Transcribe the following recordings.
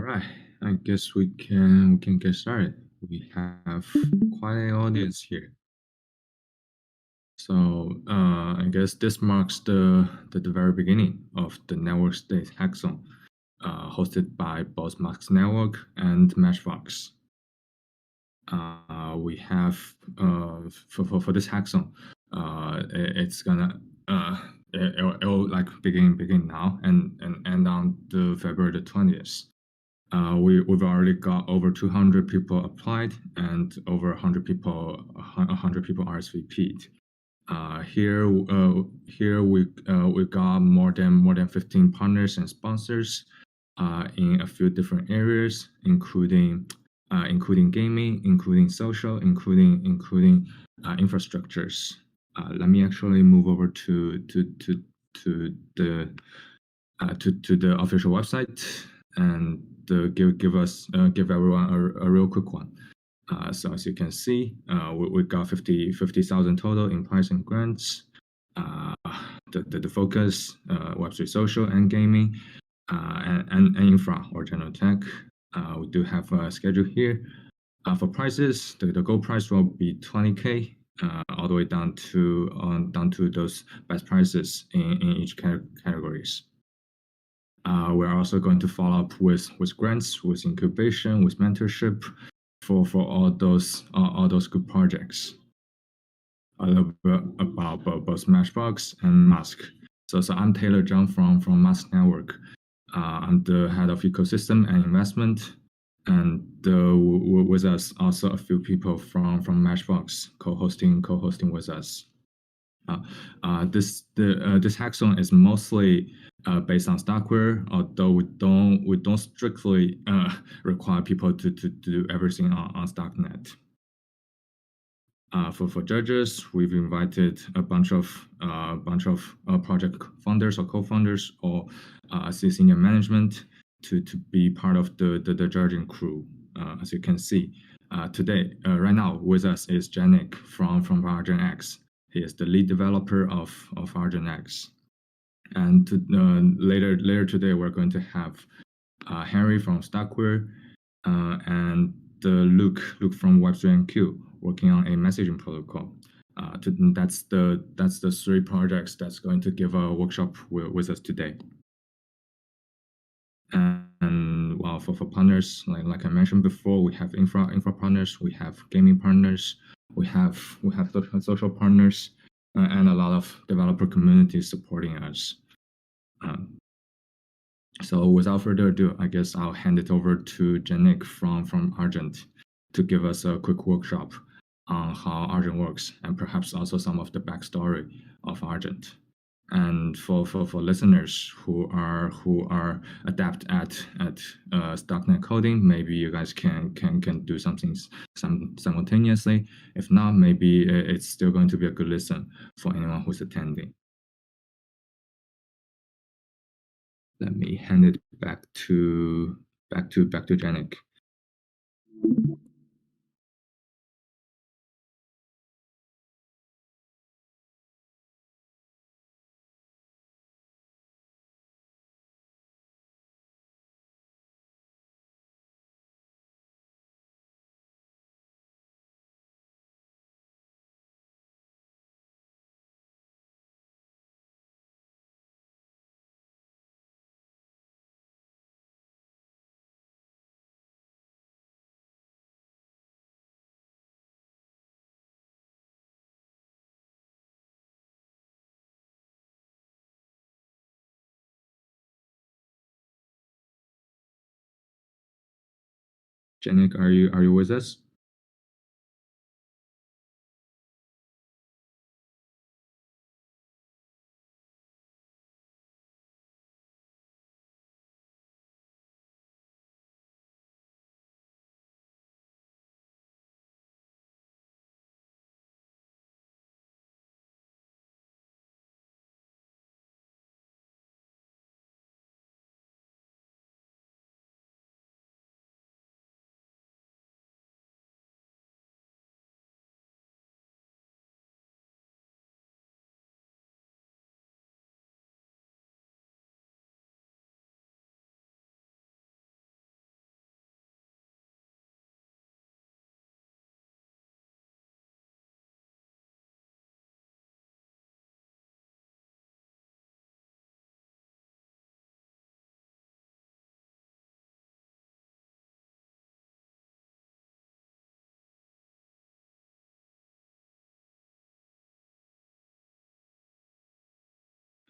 right, I guess we can get started. We have quite an audience here. So I guess this marks the very beginning of the network state hackathon, hosted by both Max Network and Matchbox. We have for this hackathon, it's gonna it'll like begin now and end on the February the 20th. We've already got over 200 people applied and over 100 people RSVP'd. Here we got more than 15 partners and sponsors in a few different areas, including gaming, including social, including infrastructures. Let me actually move over to the to the official website and give everyone a real quick one. So as you can see, we got 50,000 total in prize and grants. Uh, the focus, Web3 social and gaming, and infra or general tech. We do have a schedule here. For prices, the gold price will be 20K, all the way down to those best prices in each categories. We're also going to follow up with grants, with incubation, with mentorship for all those good projects. A little bit about both Matchbox and Mask. So I'm Taylor Zhang from Mask Network. I'm the head of ecosystem and investment, and with us also a few people from Matchbox co-hosting with us. This hackathon is mostly based on Stockware, although we don't strictly require people to do everything on Stocknet. For judges, we've invited a bunch of project founders or co-founders or senior management to be part of the judging crew. As you can see, today, right now with us is Janik from Argent X. He is the lead developer of Argent X. And later today, we're going to have Henry from Stockware and Luke from Web3NQ working on a messaging protocol. That's the three projects that's going to give a workshop with us today. And well, for partners, like I mentioned before, we have infra partners, we have gaming partners, we have social partners, and a lot of developer communities supporting us. So without further ado, I guess I'll hand it over to Janik from Argent to give us a quick workshop on how Argent works and perhaps also some of the backstory of Argent. And for listeners who are adept at Stocknet coding, maybe you guys can do something simultaneously. If not, maybe it's still going to be a good listen for anyone who's attending. Let me hand it back to Janik. Janik, are you with us?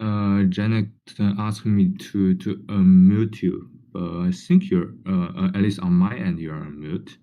Janet asked me to unmute you, but I think you're at least on my end you're on mute.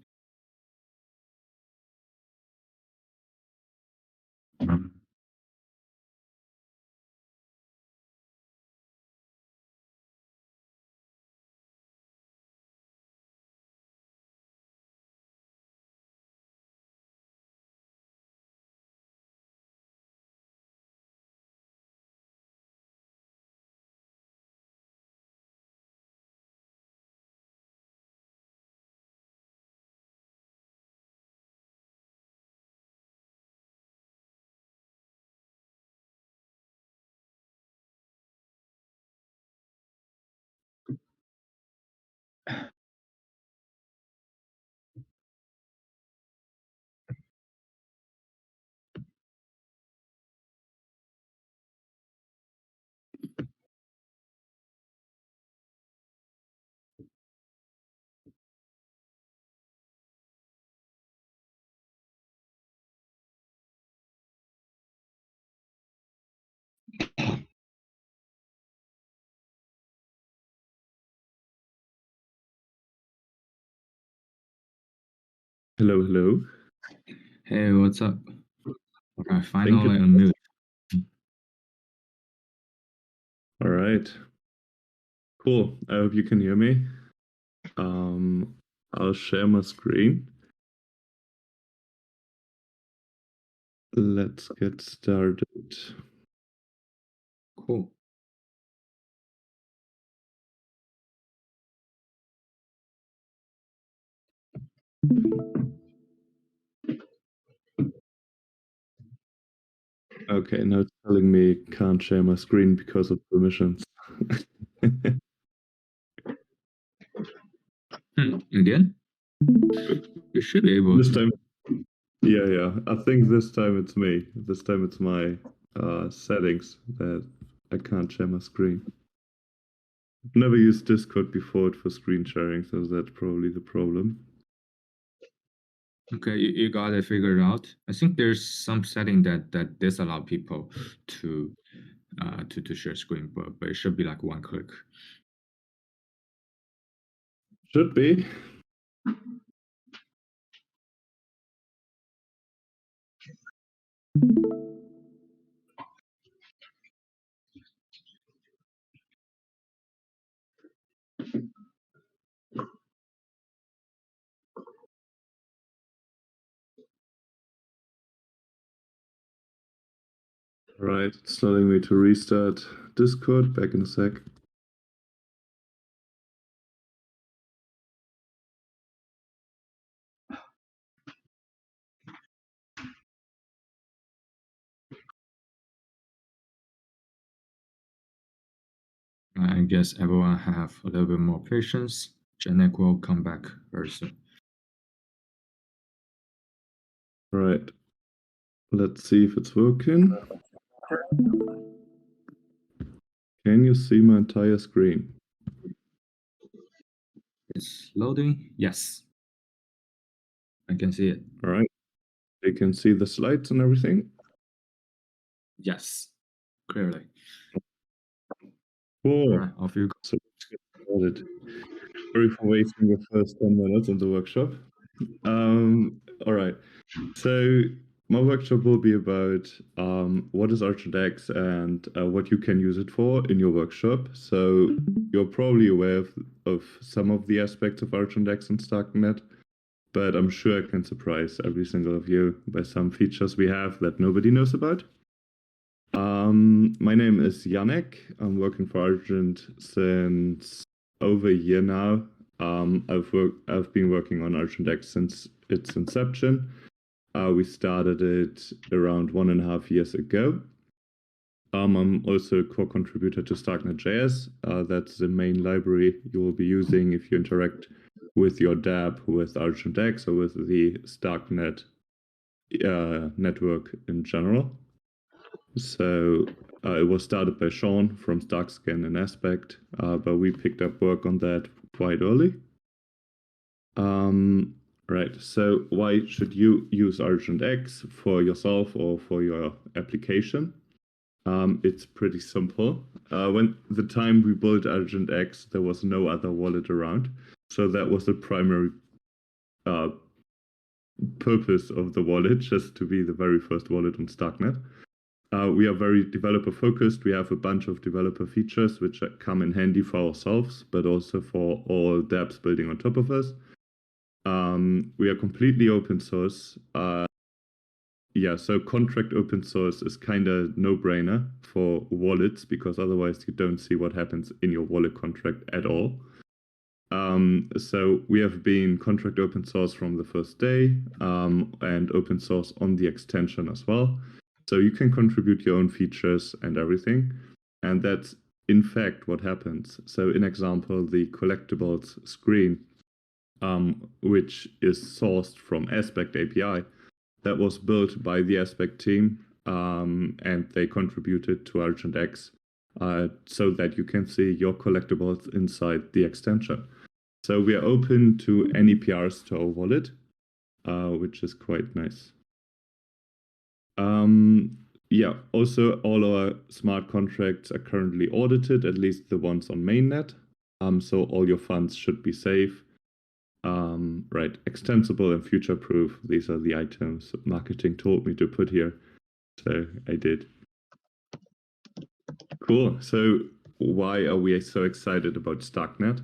Hello, hello. Hey, what's up? Okay, Think finally it. unmute. All right. Cool. I hope you can hear me. I'll share my screen. Let's get started. Cool. Okay, now it's telling me can't share my screen because of permissions. Again? You should be able This to. time, yeah. I think this time it's me. This time it's my settings that I can't share my screen. I've never used Discord before for screen sharing, so that's probably the problem. Okay, you got it figured out. I think there's some setting that disallow people to share screen, but it should be like one click. Should be. Right, it's telling me to restart Discord. Back in a sec. I guess everyone have a little bit more patience. Janek will come back very soon. Right. Let's see if it's working. Can you see my entire screen? It's loading. Yes, I can see it. All right. You can see the slides and everything. Yes, clearly. Cool. All right, off you go. So let's get started. Sorry for wasting the first 10 minutes in the workshop. All right. So my workshop will be about what is ArgentX and what you can use it for in your workshop. So you're probably aware of some of the aspects of ArgentX and StarkNet, but I'm sure I can surprise every single of you by some features we have that nobody knows about. My name is Yannick. I'm working for Argent since over a year now. I've been working on ArgentX since its inception. We started it around 1.5 years ago. I'm also a core contributor to StarkNet.js. That's the main library you will be using if you interact with your dApp with ArgentX or with the StarkNet network in general. So it was started by Sean from StarkScan and Aspect, but we picked up work on that quite early. Right, so why should you use ArgentX for yourself or for your application? It's pretty simple. When the time we built Argent X, there was no other wallet around, so that was the primary uh, purpose of the wallet, just to be the very first wallet on Starknet. We are very developer focused. We have a bunch of developer features which come in handy for ourselves, but also for all dApps building on top of us. We are completely open source. Yeah, so contract open source is kind of no-brainer for wallets because otherwise you don't see what happens in your wallet contract at all. So we have been contract open source from the first day, and open source on the extension as well. So you can contribute your own features and everything. And that's in fact what happens. So in example, the collectibles screen, which is sourced from Aspect API, that was built by the Aspect team, and they contributed to Argent X, so that you can see your collectibles inside the extension. So we are open to any PRs to our wallet, which is quite nice. Yeah, also all our smart contracts are currently audited, at least the ones on mainnet. So all your funds should be safe. Right, extensible and future-proof. These are the items marketing told me to put here, so I did. Cool. So why are we so excited about Starknet?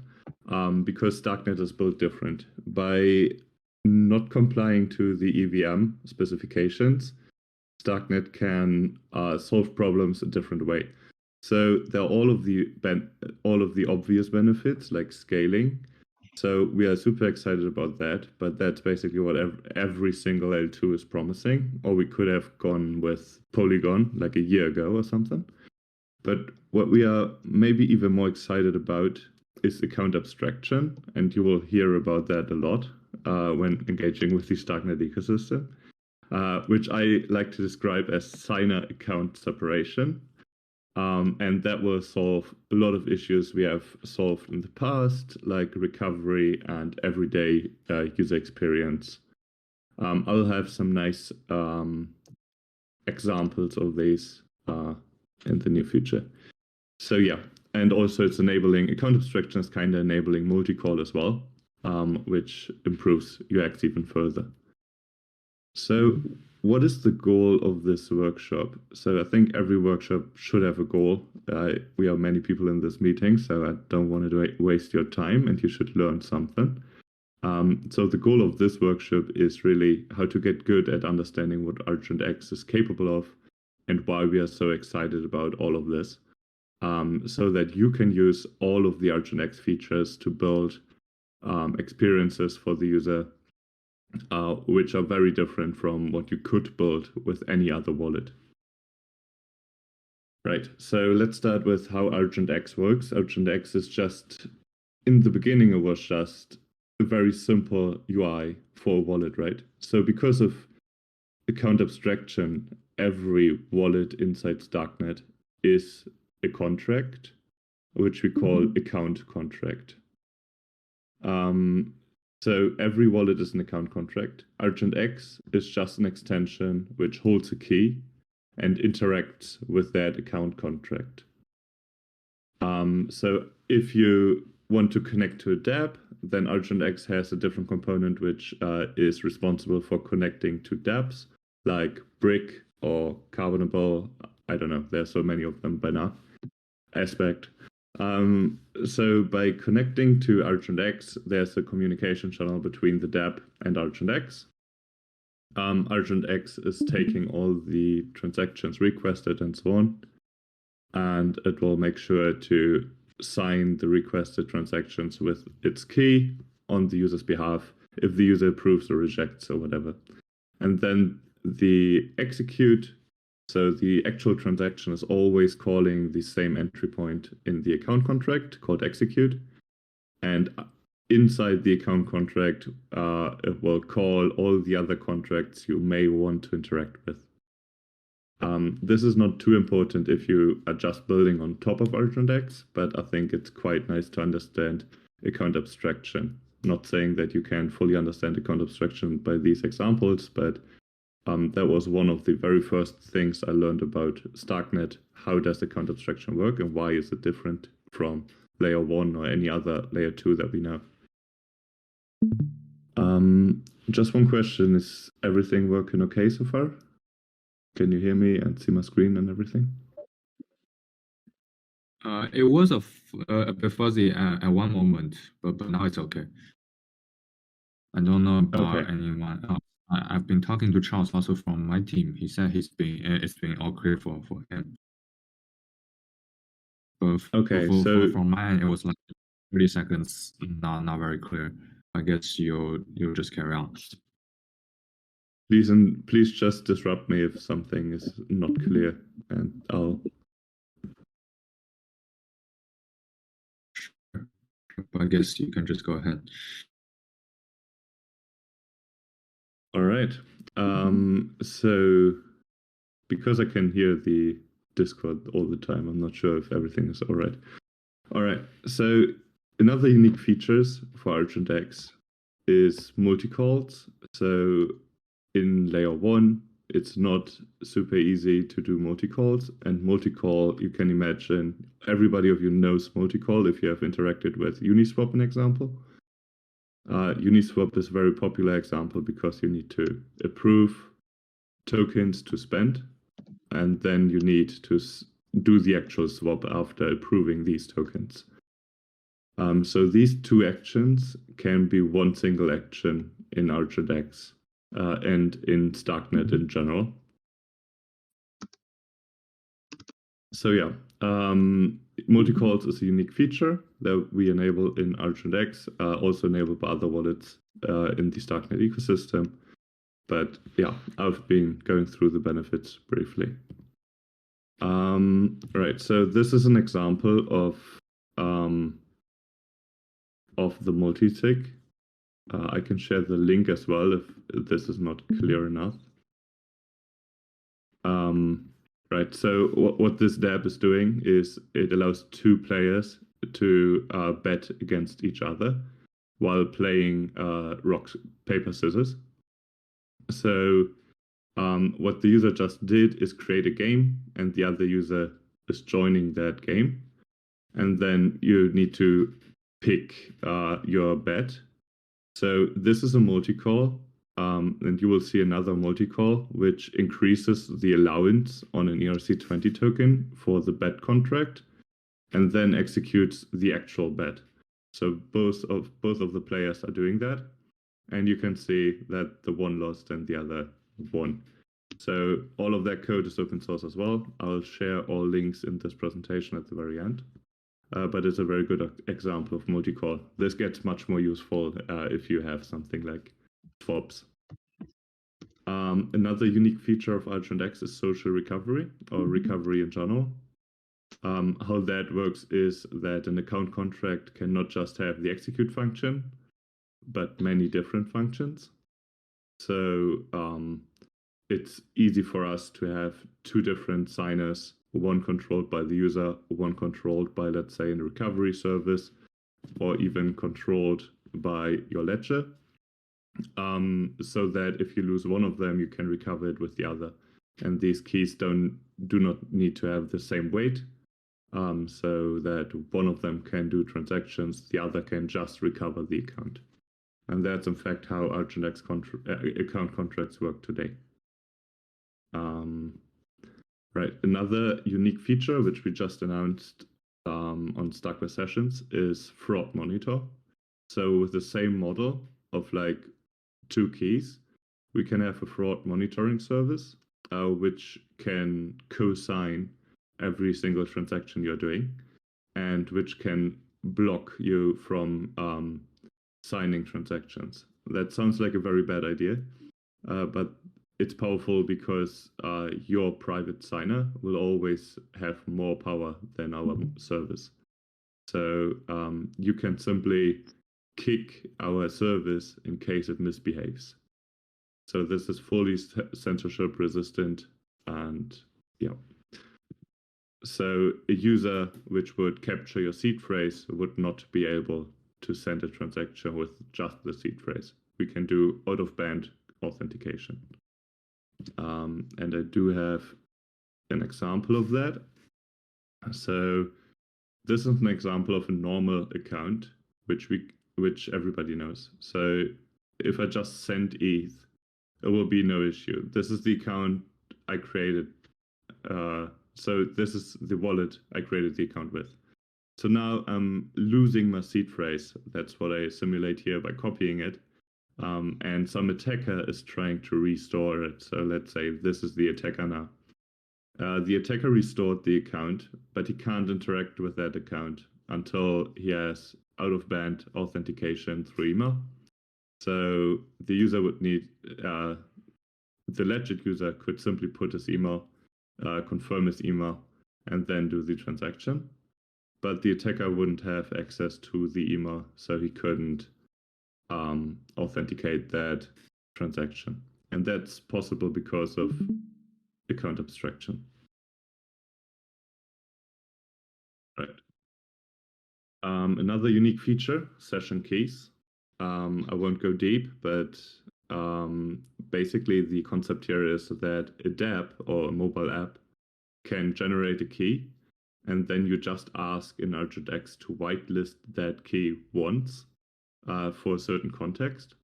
Because Starknet is built different. By not complying to the EVM specifications, Starknet can solve problems a different way. So there are all of the obvious benefits like scaling. So we are super excited about that, but that's basically what every single L2 is promising. Or we could have gone with Polygon like a year ago or something. But what we are maybe even more excited about is account abstraction, and you will hear about that a lot when engaging with the Starknet ecosystem, which I like to describe as signer account separation. And that will solve a lot of issues we have solved in the past, like recovery and everyday user experience. I'll have some nice examples of these in the near future. So yeah, and also it's enabling account abstraction is kind of enabling multi-call as well, which improves UX even further. So what is the goal of this workshop? So I think every workshop should have a goal. We are many people in this meeting, so I don't want to waste your time, and you should learn something. So the goal of this workshop is really how to get good at understanding what Argent X is capable of and why we are so excited about all of this, so that you can use all of the Argent X features to build experiences for the user, which are very different from what you could build with any other wallet. Right, so let's start with how Argent X works. Argent X is just, in the beginning, it was just a very simple UI for a wallet, right? So because of account abstraction, every wallet inside Starknet is a contract, which we call account contract. So every wallet is an account contract. Argent X is just an extension which holds a key and interacts with that account contract. So if you want to connect to a dApp, then Argent X has a different component which is responsible for connecting to dApps like Brick or Carbonable. I don't know, there's so many of them by now. Aspect. So by connecting to Argent X, there's a communication channel between the dApp and Argent X. Argent X is taking all the transactions requested and so on, and it will make sure to sign the requested transactions with its key on the user's behalf if the user approves or rejects or whatever. And then the execute, so the actual transaction is always calling the same entry point in the account contract called execute. And inside the account contract, it will call all the other contracts you may want to interact with. This is not too important if you are just building on top of Argent X, but I think it's quite nice to understand account abstraction. Not saying that you can fully understand account abstraction by these examples, but that was one of the very first things I learned about Starknet. How does account abstraction work, and why is it different from layer 1 or any other layer 2 that we know? Just one question. Is everything working okay so far? Can you hear me and see my screen and everything? It was a bit fuzzy at one moment, but now it's okay. I don't know Okay. about anyone else. I've been talking to Charles also from my team. He said it's been all clear for him. But Okay, so for mine, it was like 30 seconds, not very clear. I guess you'll just carry on. please just disrupt me if something is not clear, and I'll. But I guess you can just go ahead. All right. So because I can hear the Discord all the time, I'm not sure if everything is all right. All right. So another unique features for ArgentX is multi-calls. So in layer 1, it's not super easy to do multi-calls. And multi-call, you can imagine, everybody of you knows multi-call if you have interacted with Uniswap, an example. Uniswap is a very popular example because you need to approve tokens to spend, and then you need to do the actual swap after approving these tokens. So these two actions can be one single action in ArgentX and in Starknet in general. So yeah, multi-calls is a unique feature that we enable in ArgentX, also enabled by other wallets in the Starknet ecosystem. But yeah, I've been going through the benefits briefly. Right, so this is an example of the multi-sig. I can share the link as well if this is not clear enough. Right, so what this dApp is doing is it allows two players to bet against each other while playing rock, paper, scissors. So what the user just did is create a game, and the other user is joining that game. And then you need to pick your bet. So this is a multi-call, and you will see another multi-call which increases the allowance on an ERC20 token for the bet contract, and then executes the actual bet. So both of the players are doing that, and you can see that the one lost and the other won. So all of that code is open source as well. I'll share all links in this presentation at the very end. But it's a very good example of multi-call. This gets much more useful if you have something like swaps. Another unique feature of ArgentX is social recovery, or recovery in general. How that works is that an account contract can not just have the execute function, but many different functions. So it's easy for us to have two different signers, one controlled by the user, one controlled by, let's say, a recovery service, or even controlled by your ledger, so that if you lose one of them, you can recover it with the other. And these keys do not need to have the same weight, so that one of them can do transactions, the other can just recover the account. And that's in fact how ArgentX account contracts work today. Right, another unique feature which we just announced on Starkware Sessions is fraud monitor. So with the same model of like two keys, we can have a fraud monitoring service which can co-sign every single transaction you're doing, and which can block you from signing transactions. That sounds like a very bad idea, but it's powerful because your private signer will always have more power than our service. So you can simply kick our service in case it misbehaves. So this is fully censorship resistant, and yeah. So a user which would capture your seed phrase would not be able to send a transaction with just the seed phrase. We can do out-of-band authentication. And I do have an example of that. So this is an example of a normal account, which everybody knows. So if I just send ETH, it will be no issue. This is the account I created. So this is the wallet I created the account with. So now I'm losing my seed phrase. That's what I simulate here by copying it. And some attacker is trying to restore it. So let's say this is the attacker now. The attacker restored the account, but he can't interact with that account until he has out of band authentication through email. So the user would need, the legit user could simply put his email, confirm his email, and then do the transaction. But the attacker wouldn't have access to the email, so he couldn't authenticate that transaction. And that's possible because of account abstraction. Right. Another unique feature, session keys. I won't go deep, but basically the concept here is that a dApp or a mobile app can generate a key, and then you just ask in ArgentX to whitelist that key once for a certain context,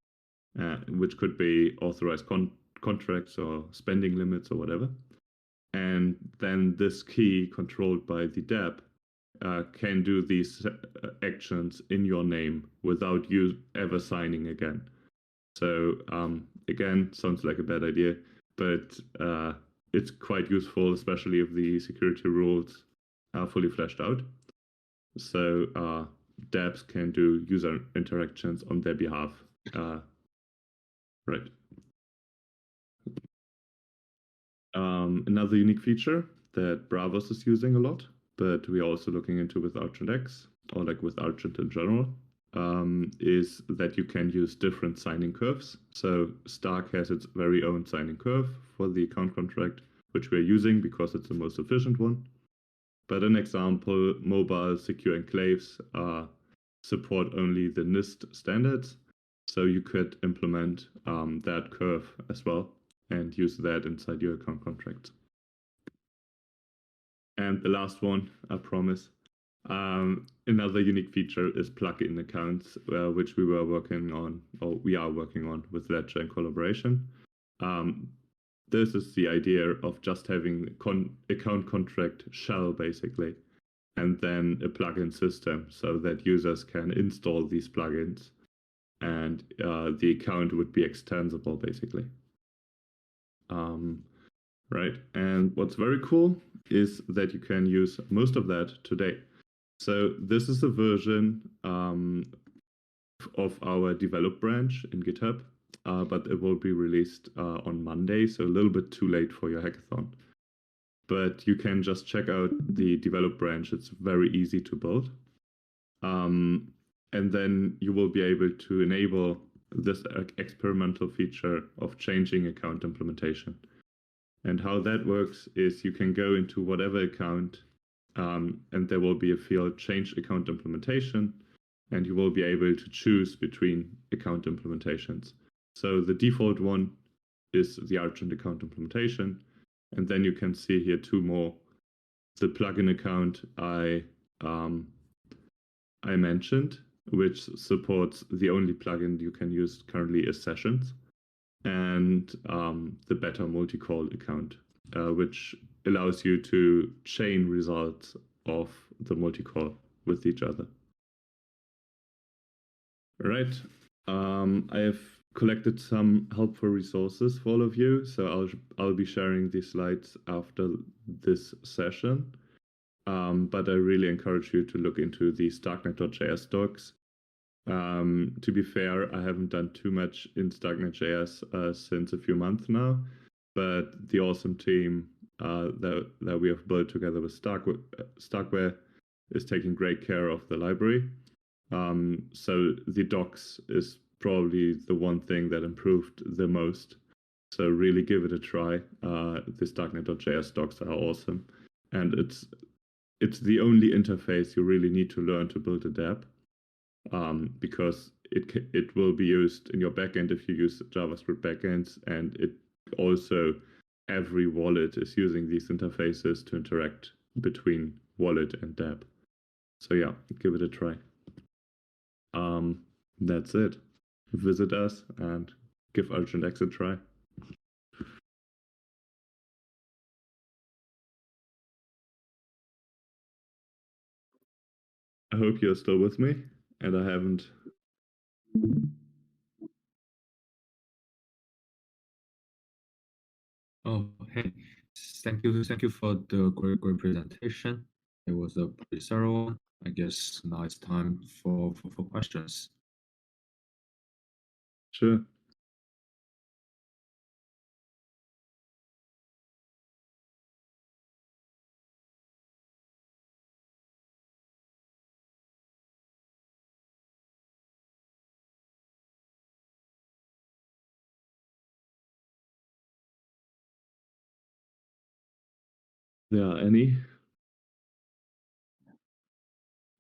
which could be authorized contracts or spending limits or whatever. And then this key, controlled by the dApp, can do these actions in your name without you ever signing again. So again, sounds like a bad idea, but it's quite useful, especially if the security rules are fully fleshed out. So dApps can do user interactions on their behalf. Right. Another unique feature that Bravos is using a lot, but we're also looking into with ArgentX, or like with Argent in general, is that you can use different signing curves. So Stark has its very own signing curve for the account contract, which we're using because it's the most efficient one. But an example, mobile secure enclaves support only the NIST standards. So you could implement that curve as well and use that inside your account contract. And the last one, I promise. Another unique feature is plugin accounts, which we were working on, or we are working on with Ledger in collaboration. This is the idea of just having account contract shell, basically, and then a plugin system so that users can install these plugins and the account would be extensible, basically. Right. And what's very cool is that you can use most of that today. So this is a version of our develop branch in GitHub, but it will be released on Monday, so a little bit too late for your hackathon. But you can just check out the develop branch. It's very easy to build. And then you will be able to enable this experimental feature of changing account implementation. And how that works is you can go into whatever account and there will be a field change account implementation, and you will be able to choose between account implementations. So the default one is the Argent account implementation. And then you can see here two more. The plugin account I mentioned, which supports the only plugin you can use currently is Sessions, and the better multi-call account, which allows you to chain results of the multi-call with each other. All right. I have collected some helpful resources for all of you, so I'll be sharing these slides after this session. But I really encourage you to look into the Starknet.js docs. To be fair, I haven't done too much in Starknet.js since a few months now, but the awesome team that we have built together with Starkware is taking great care of the library. So the docs is probably the one thing that improved the most. So really give it a try. The Starknet.js docs are awesome, and it's the only interface you really need to learn to build a dApp. Because it will be used in your backend if you use JavaScript backends, and it also every wallet is using these interfaces to interact between wallet and dApp. So yeah, give it a try. That's it. Visit us and give Urgent X a try. I hope you're still with me and I haven't. Oh, hey, thank you for the great presentation. It was a pretty thorough one. I guess now it's time for questions. Sure. Yeah, any?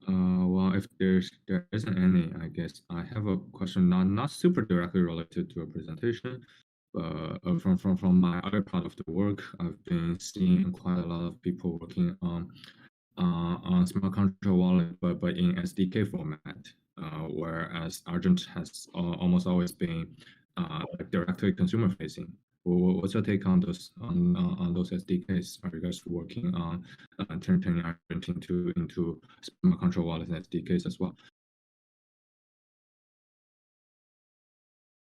Well, if there isn't any, I guess I have a question not super directly related to a presentation, but from my other part of the work, I've been seeing quite a lot of people working on smart contract wallet, but in SDK format, whereas Argent has almost always been like directly consumer facing. What's your take on those SDKs? Are you guys working on turning Argent into smart contract wallet SDKs as well?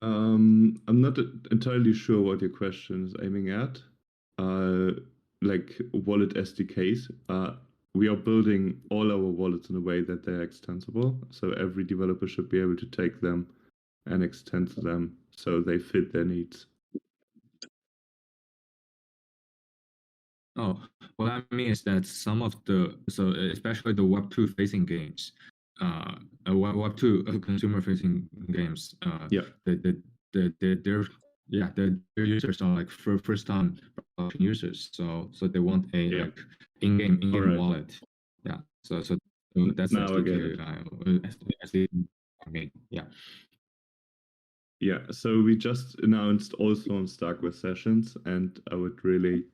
I'm not entirely sure what your question is aiming at. Uh, like wallet SDKs. We are building all our wallets in a way that they're extensible. So every developer should be able to take them and extend them so they fit their needs. Oh, what I mean is that some of especially the Web2 facing games, Web2 consumer facing games, Yeah. their yeah, their users are like first time users, so they want a Yeah. like in All game right. wallet. Yeah, so that's the Now I get SDK. it. I mean, yeah. Yeah. So we just announced also on Starkware Sessions, and I would really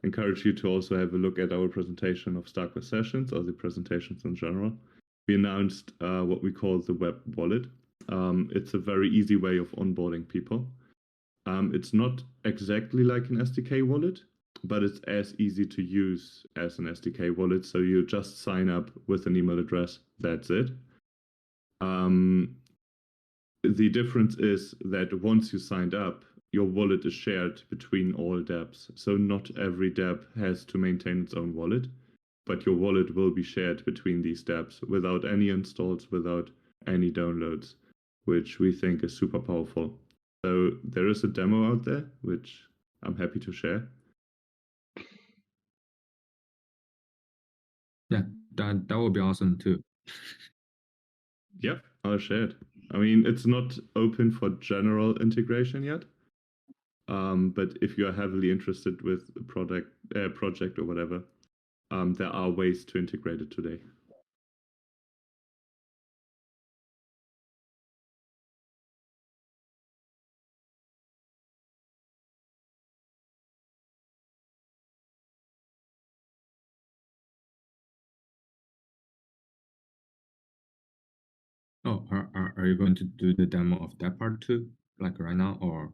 encourage you to also have a look at our presentation of Starkware Sessions or the presentations in general. We announced what we call the Web Wallet. It's a very easy way of onboarding people. It's not exactly like an SDK wallet, but it's as easy to use as an SDK wallet. So you just sign up with an email address. That's it. The difference is that once you signed up, your wallet is shared between all dApps. So not every dApp has to maintain its own wallet, but your wallet will be shared between these dApps without any installs, without any downloads, which we think is super powerful. So there is a demo out there, which I'm happy to share. Yeah, that would be awesome too. Yeah, I'll share it. I mean, it's not open for general integration yet. But if you are heavily interested with a project or whatever, there are ways to integrate it today. Oh, are you going to do the demo of that part too, like right now, or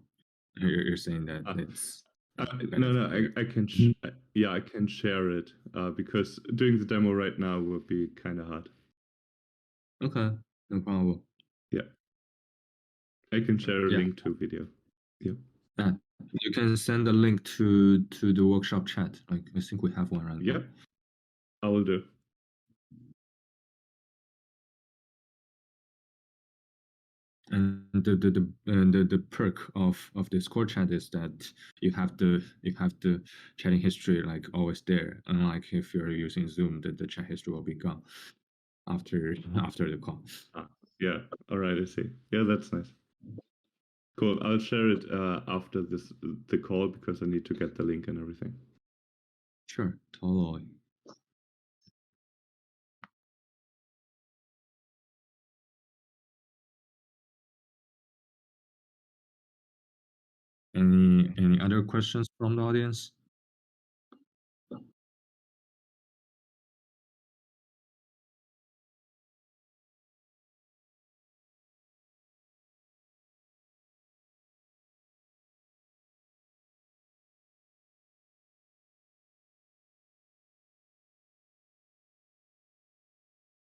you're saying that Uh, it's no, better no, for later? I can, yeah, I can share it because doing the demo right now would be kind of hard. Okay, no problem. Yeah, I can share a Yeah, link to video. Yeah, uh, you can send a link to the workshop chat. Like I think we have one right yeah, now. I will do. And the perk of this core chat is that you have the chatting history like always there. Unlike if you're using Zoom, the chat history will be gone after the call. Ah, yeah, all right, I see. Yeah, that's nice. Cool. I'll share it after the call because I need to get the link and everything. Sure, totally. Any other questions from the audience?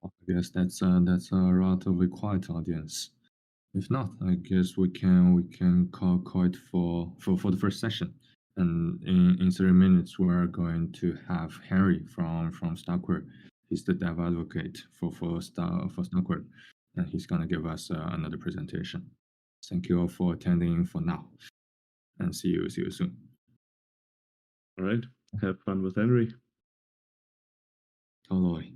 I guess that's a relatively quiet audience. If not, I guess we can call it for the first session. And in 30 minutes, we're going to have Harry from Starkware. He's the dev advocate for Starkware, and he's gonna give us another presentation. Thank you all for attending for now, and see you soon. All right. Have fun with Henry. Totally.